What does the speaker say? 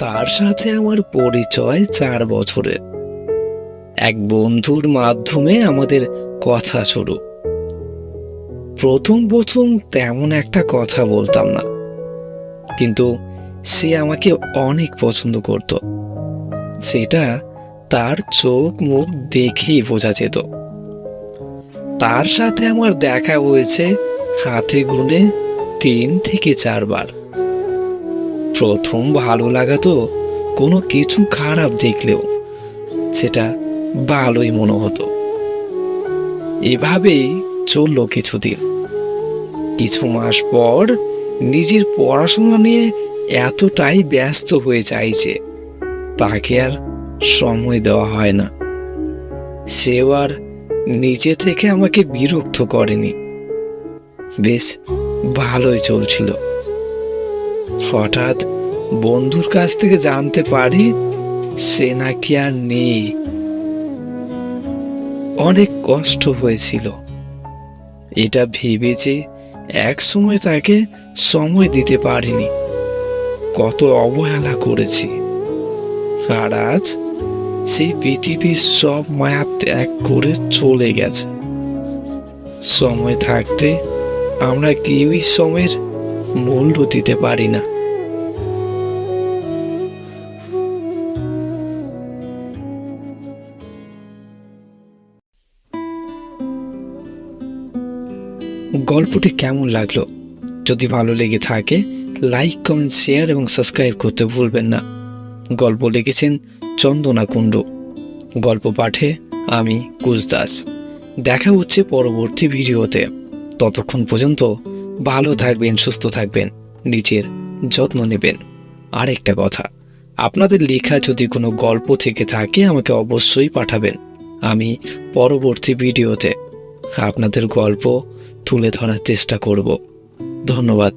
তার সাথে আমার পরিচয় 4 বছরের। এক বন্ধুর মাধ্যমে আমাদের কথা শুরু। প্রথম প্রথম তেমন একটা কথা বলতাম না, কিন্তু সে আমাকে অনেক পছন্দ করত। সেটা তার চোখ মুখ দেখেই বোঝা যেত। তার সাথে আমার দেখা হয়েছে হাতে গুনে 3 থেকে 4 বার। প্রথম ভালো লাগা তো কোনো কিছু খারাপ দেখলেও সেটা ভালোই মনে হতো। এভাবেই চললো কিছুদিন। কিছু মাস পর নিজের পড়াশোনা নিয়ে এতটাই ব্যস্ত হয়ে যায় যে তাকে আর সময় দেওয়া হয় না। সেও আর নিজে থেকে আমাকে বিরক্ত করেনি। বেশ ভালোই চলছিল। হঠাৎ বন্ধুর কাছ থেকে জানতে পারি সে নাকি আর নেই। অনেক কষ্ট হয়েছিল। এটা ভেবে যে এক সময় তাকে সময় দিতে পারিনি, কত অবহেলা করেছি। আর আজ সেই পৃথিবীর সব মায়া ত্যাগ করে চলে গেছে। সময় থাকতে আমরা কেউই সময়ের মূল্য দিতে পারি না। গল্পটি কেমন লাগলো? যদি ভালো লেগে থাকে লাইক, কমেন্ট, শেয়ার এবং সাবস্ক্রাইব করতে ভুলবেন না। গল্প লিখেছেন চন্দনা কুণ্ডু। গল্প পাঠে আমি কুশদাস। দেখা হচ্ছে পরবর্তী ভিডিওতে। ততক্ষণ পর্যন্ত ভালো থাকবেন, সুস্থ থাকবেন, নিজের যত্ন নেবেন। আর একটা কথা, আপনাদের লেখা যদি কোনো গল্প থেকে থাকে আমাকে অবশ্যই পাঠাবেন। আমি পরবর্তী ভিডিওতে আপনাদের গল্প তুলে ধরার চেষ্টা করব। ধন্যবাদ।